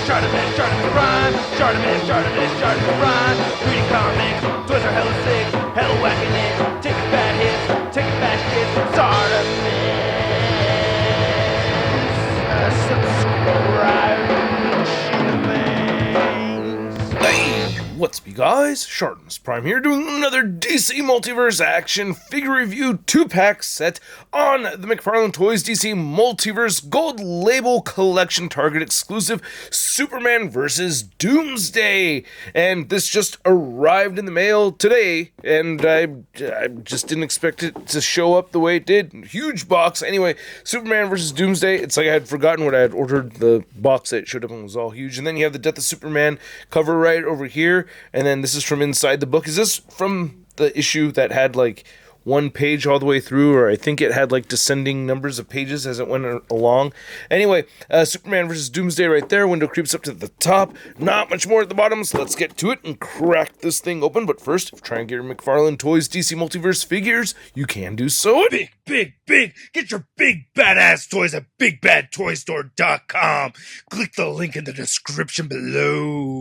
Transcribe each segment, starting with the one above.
ShartimusPrime. Reading comics, toys are hella sick, hella whacking it, taking bad hits, taking bad shit. Subscribe. Hey, what's up, you guys? ShartimusPrime here, doing another DC Multiverse action figure review 2-pack set on the McFarlane Toys DC Multiverse Gold Label Collection Target exclusive Superman vs. Doomsday. And this just arrived in the mail today, and I just didn't expect it to show up the way it did. Huge box. Anyway, Superman vs. Doomsday. It's like I had forgotten what I had ordered. The box that showed up and was all huge. And then you have the Death of Superman cover right over here. And then this is from inside the book. Is this from the issue that had like one page all the way through, or I think it had like descending numbers of pages as it went along? Anyway, Superman vs. Doomsday right there. Window creeps up to the top. Not much more at the bottom, so let's get to it and crack this thing open. But first, if you're trying to get your McFarlane Toys DC Multiverse figures, you can do so. Big! Get your big badass toys at BigBadToyStore.com. Click the link in the description below.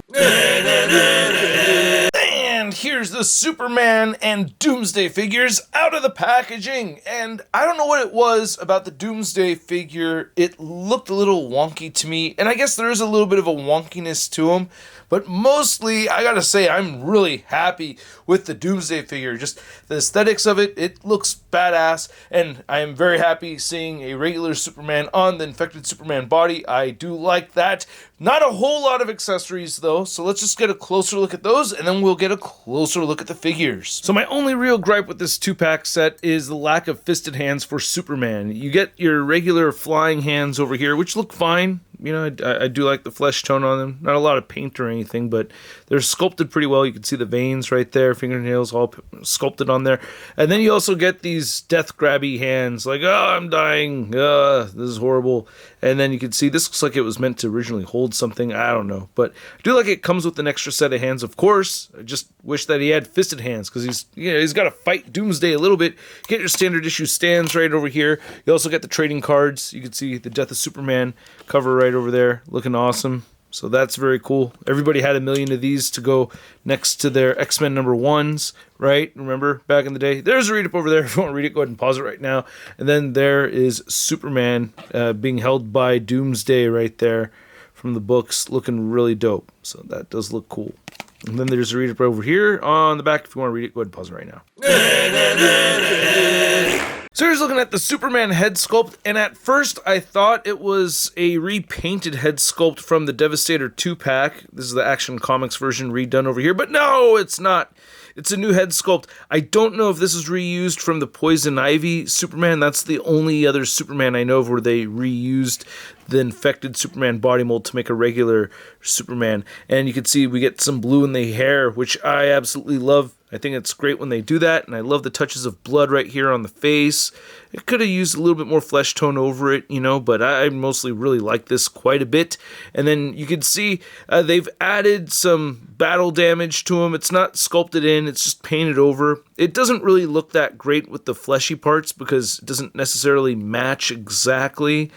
And here's the Superman and Doomsday figures out of the packaging. And I don't know what it was about the Doomsday figure. It looked a little wonky to me. And I guess there is a little bit of a wonkiness to him. But mostly, I gotta say, I'm really happy with the Doomsday figure. Just the aesthetics of it, it looks badass. And I am very happy seeing a regular Superman on the infected Superman body. I do like that. Not a whole lot of accessories, though. So let's just get a closer look at those, and then we'll get a closer look at the figures. So my only real gripe with this 2-pack set is the lack of fisted hands for Superman. You get your regular flying hands over here, which look fine. You know, I do like the flesh tone on them. Not a lot of paint or anything, but they're sculpted pretty well. You can see the veins right there, fingernails all sculpted on there. And then you also get these death grabby hands, like, oh, I'm dying. This is horrible. And then you can see this looks like it was meant to originally hold something. I don't know. But I do like it comes with an extra set of hands, of course. I just wish that he had fisted hands, because he's got to fight Doomsday a little bit. You get your standard issue stands right over here. You also get the trading cards. You can see the Death of Superman cover right over there, looking awesome. So that's very cool. Everybody had 1 million of these to go next to their X-Men #1s, right? Remember back in the day? There's a read-up over there. If you want to read it, go ahead and pause it right now. And then there is Superman being held by Doomsday right there from the books, looking really dope. So that does look cool. And then there's a read-up over here on the back. If you want to read it, go ahead and pause it right now. So here's looking at the Superman head sculpt, and at first I thought it was a repainted head sculpt from the Devastator 2-pack. This is the Action Comics version redone over here, but no, it's not. It's a new head sculpt. I don't know if this is reused from the Poison Ivy Superman. That's the only other Superman I know of where they reused the infected Superman body mold to make a regular Superman. And you can see we get some blue in the hair, which I absolutely love. I think it's great when they do that, and I love the touches of blood right here on the face. It could have used a little bit more flesh tone over it, you know, but I mostly really like this quite a bit. And then you can see they've added some battle damage to him. It's not sculpted in, it's just painted over. It doesn't really look that great with the fleshy parts because it doesn't necessarily match exactly.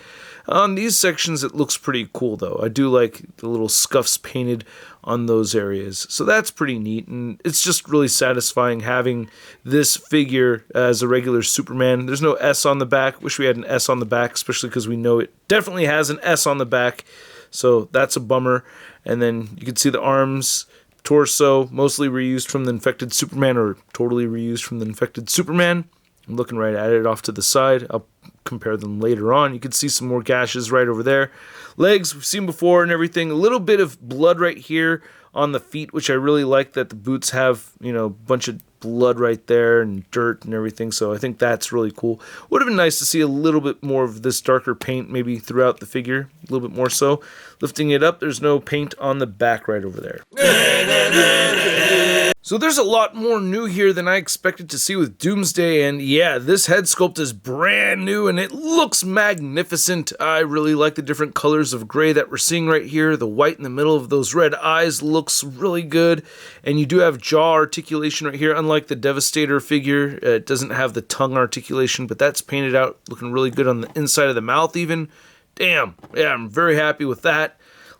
On these sections, it looks pretty cool, though. I do like the little scuffs painted on those areas. So that's pretty neat, and it's just really satisfying having this figure as a regular Superman. There's no S on the back. Wish we had an S on the back, especially because we know it definitely has an S on the back. So that's a bummer. And then you can see the arms, torso, mostly reused from the infected Superman, or totally reused from the infected Superman. I'm looking right at it off to the side. I'll compare them later on. You can see some more gashes right over there. Legs, we've seen before and everything. A little bit of blood right here on the feet, which I really like that the boots have, you know, a bunch of blood right there and dirt and everything. So I think that's really cool. Would have been nice to see a little bit more of this darker paint maybe throughout the figure. A little bit more so. Lifting it up, there's no paint on the back right over there. So there's a lot more new here than I expected to see with Doomsday, and yeah, this head sculpt is brand new and it looks magnificent. I really like the different colors of gray that we're seeing right here. The white in the middle of those red eyes looks really good, and you do have jaw articulation right here. Unlike the Devastator figure, it doesn't have the tongue articulation, but that's painted out looking really good on the inside of the mouth even. Damn, yeah, I'm very happy with that.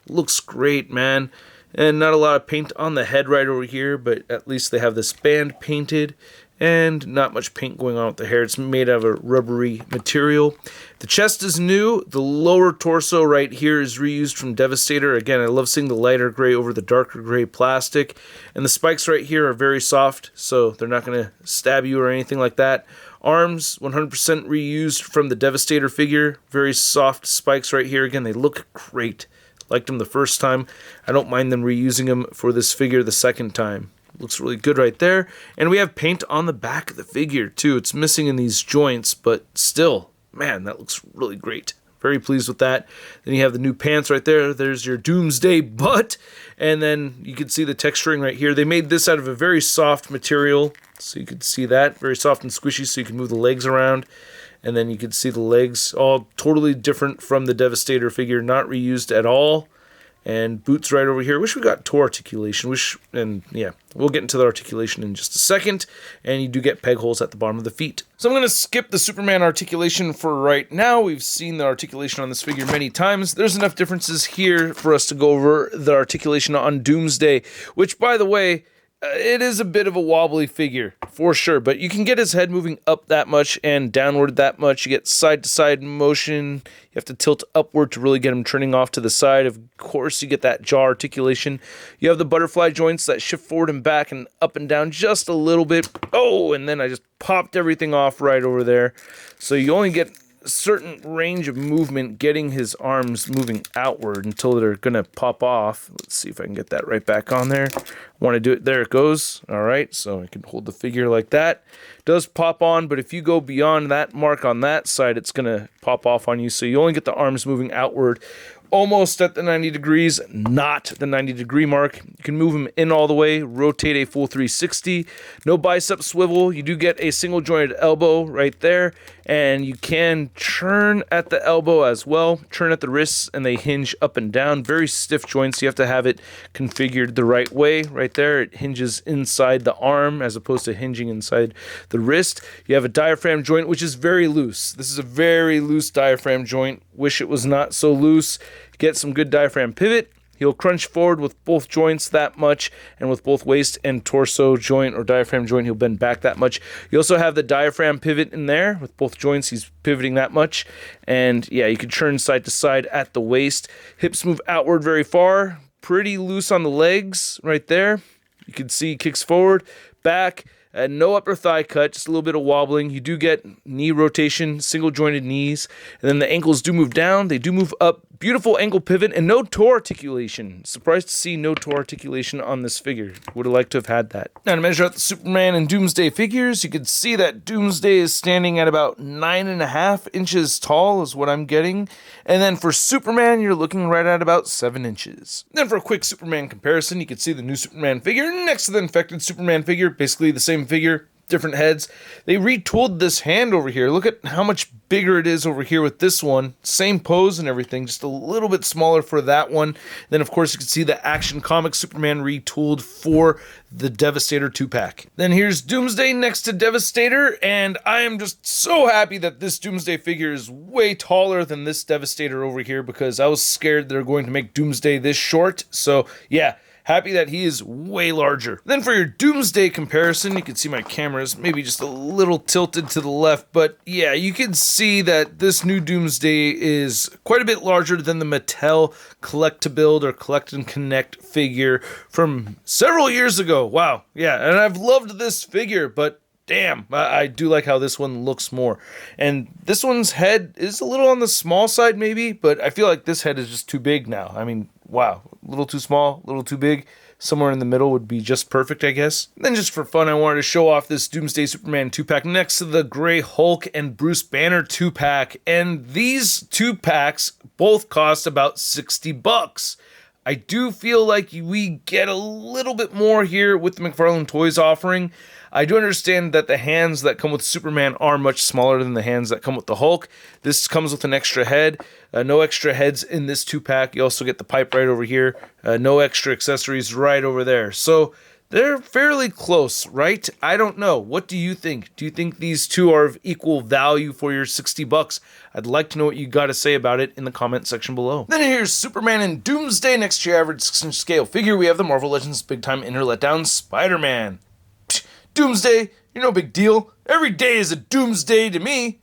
Looks great, man. And not a lot of paint on the head right over here, but at least they have this band painted. And not much paint going on with the hair. It's made out of a rubbery material. The chest is new. The lower torso right here is reused from Devastator. Again, I love seeing the lighter gray over the darker gray plastic. And the spikes right here are very soft, so they're not going to stab you or anything like that. Arms, 100% reused from the Devastator figure. Very soft spikes right here. Again, they look great. Liked them the first time. I don't mind them reusing them for this figure the second time. Looks really good right there. And we have paint on the back of the figure too. It's missing in these joints, but still, man, that looks really great. Very pleased with that. Then you have the new pants right there. There's your Doomsday butt. And then you can see the texturing right here. They made this out of a very soft material. So you can see that. Very soft and squishy, so you can move the legs around. And then you can see the legs all totally different from the Devastator figure. Not reused at all. And boots right over here. Wish we got toe articulation. And yeah, we'll get into the articulation in just a second. And you do get peg holes at the bottom of the feet. So I'm going to skip the Superman articulation for right now. We've seen the articulation on this figure many times. There's enough differences here for us to go over the articulation on Doomsday, which, by the way, it is a bit of a wobbly figure, for sure, but you can get his head moving up that much and downward that much. You get side-to-side motion. You have to tilt upward to really get him turning off to the side. Of course, you get that jaw articulation. You have the butterfly joints that shift forward and back and up and down just a little bit. Oh, and then I just popped everything off right over there. So you only get certain range of movement getting his arms moving outward until they're gonna pop off. Let's see if I can get that right back on there. Want to do it. There it goes. All right, so I can hold the figure like that. It does pop on, but if you go beyond that mark on that side, it's gonna pop off on you. So you only get the arms moving outward almost at the 90 degrees, not the 90-degree mark. You can move them in all the way, rotate a full 360. No bicep swivel. You do get a single jointed elbow right there, and you can turn at the elbow as well, turn at the wrists, and they hinge up and down. Very stiff joints. You have to have it configured the right way right there. It hinges inside the arm as opposed to hinging inside the wrist. You have a diaphragm joint, which is very loose. This is a very loose diaphragm joint. Wish it was not so loose. Get some good diaphragm pivot. He'll crunch forward with both joints that much, and with both waist and torso joint or diaphragm joint, he'll bend back that much. You also have the diaphragm pivot in there. With both joints, he's pivoting that much. And yeah, you can turn side to side at the waist. Hips move outward very far. Pretty loose on the legs right there. You can see he kicks forward, back. No upper thigh cut, just a little bit of wobbling. You do get knee rotation, single jointed knees. And then the ankles do move down. They do move up. Beautiful ankle pivot and no toe articulation. Surprised to see no toe articulation on this figure. Would have liked to have had that. Now to measure out the Superman and Doomsday figures, you can see that Doomsday is standing at about 9.5 inches tall is what I'm getting. And then for Superman, you're looking right at about 7 inches. Then for a quick Superman comparison, you can see the new Superman figure next to the infected Superman figure. Basically the same figure, different heads. They retooled this hand over here. Look at how much bigger it is over here with this one. Same pose and everything, just a little bit smaller for that one. Then of course you can see the Action Comics Superman retooled for the Devastator 2-pack. Then here's Doomsday next to Devastator, and I am just so happy that this Doomsday figure is way taller than this Devastator over here, because I was scared they're going to make Doomsday this short. So yeah, happy that he is way larger. Then for your Doomsday comparison, you can see my camera is maybe just a little tilted to the left, but yeah, you can see that this new Doomsday is quite a bit larger than the Mattel Collect-to-Build or Collect and Connect figure from several years ago. Wow, yeah, and I've loved this figure, but damn, I do like how this one looks more. And this one's head is a little on the small side maybe, but I feel like this head is just too big now. I mean, wow, a little too small, a little too big. Somewhere in the middle would be just perfect, I guess. Then just for fun, I wanted to show off this Doomsday Superman 2-pack next to the Gray Hulk and Bruce Banner 2-pack. And these 2-packs both cost about $60. I do feel like we get a little bit more here with the McFarlane Toys offering. I do understand that the hands that come with Superman are much smaller than the hands that come with the Hulk. This comes with an extra head. No extra heads in this 2-pack. You also get the pipe right over here. No extra accessories right over there. So They're fairly close, right? I don't know. What do you think? Do you think these two are of equal value for your $60? I'd like to know what you got to say about it in the comment section below. Then here's Superman and Doomsday. Next to your average 6-inch scale figure, we have the Marvel Legends Big Time Inner Letdown Spider-Man. Doomsday, you're no big deal. Every day is a doomsday to me.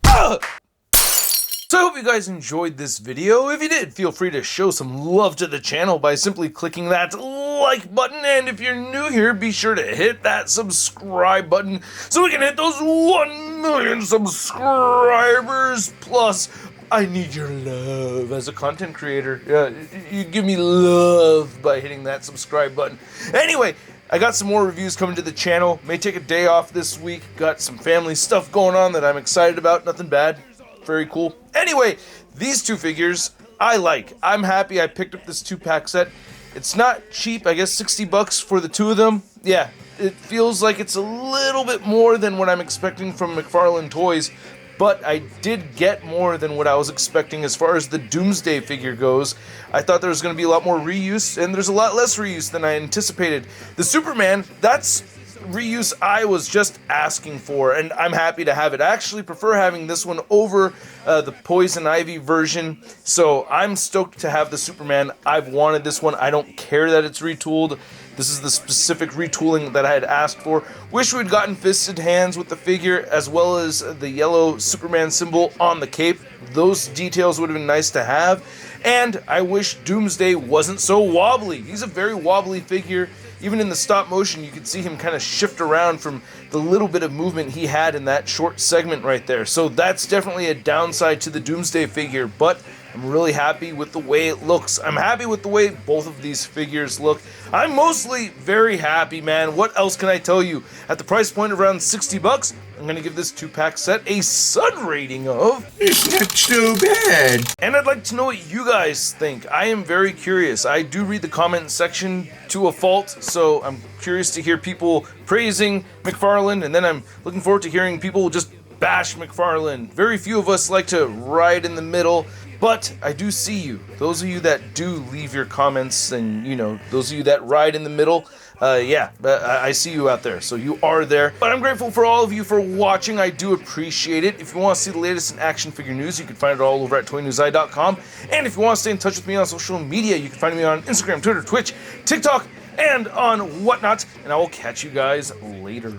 So I hope you guys enjoyed this video. If you did, feel free to show some love to the channel by simply clicking that like button. And if you're new here, be sure to hit that subscribe button so we can hit those 1 million subscribers. Plus, I need your love as a content creator. You give me love by hitting that subscribe button. Anyway, I got some more reviews coming to the channel. May take a day off this week. Got some family stuff going on that I'm excited about. Nothing bad. Very cool. Anyway, these two figures I like. I'm happy I picked up this 2-pack set. It's not cheap. I guess $60 for the two of them. Yeah, it feels like it's a little bit more than what I'm expecting from McFarlane Toys, but I did get more than what I was expecting as far as the Doomsday figure goes. I thought there was going to be a lot more reuse, and there's a lot less reuse than I anticipated. The Superman, that's reuse I was just asking for, and I'm happy to have it. I actually prefer having this one over the Poison Ivy version, so I'm stoked to have the Superman. I've wanted this one. I don't care that it's retooled. This is the specific retooling that I had asked for. Wish we'd gotten fisted hands with the figure, as well as the yellow Superman symbol on the cape. Those details would have been nice to have. And I wish Doomsday wasn't so wobbly. He's a very wobbly figure. Even in the stop motion, you could see him kind of shift around from the little bit of movement he had in that short segment right there. So that's definitely a downside to the Doomsday figure, but I'm really happy with the way it looks. I'm happy with the way both of these figures look. I'm mostly very happy, man. What else can I tell you? At the price point of around $60, I'm going to give this 2-pack set a Sun rating of... It's not too bad. And I'd like to know what you guys think. I am very curious. I do read the comment section to a fault, so I'm curious to hear people praising McFarlane, and then I'm looking forward to hearing people just bash McFarlane. Very few of us like to ride in the middle, but I do see you. Those of you that do leave your comments, and you know, those of you that ride in the middle, I see you out there, so you are there. But I'm grateful for all of you for watching. I do appreciate it. If you want to see the latest in action figure news, you can find it all over at toynewseye.com. And if you want to stay in touch with me on social media, you can find me on Instagram, Twitter, Twitch, TikTok, and on whatnot. And I will catch you guys later.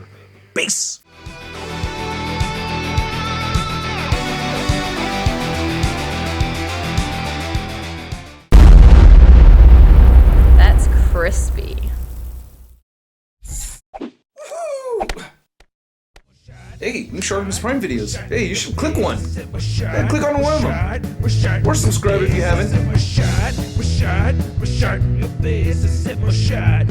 Peace! That's crispy. Hey, new ShartimusPrime videos. Hey, you should click one. Yeah, click on one of them. Or subscribe if you haven't. Your face is my shot.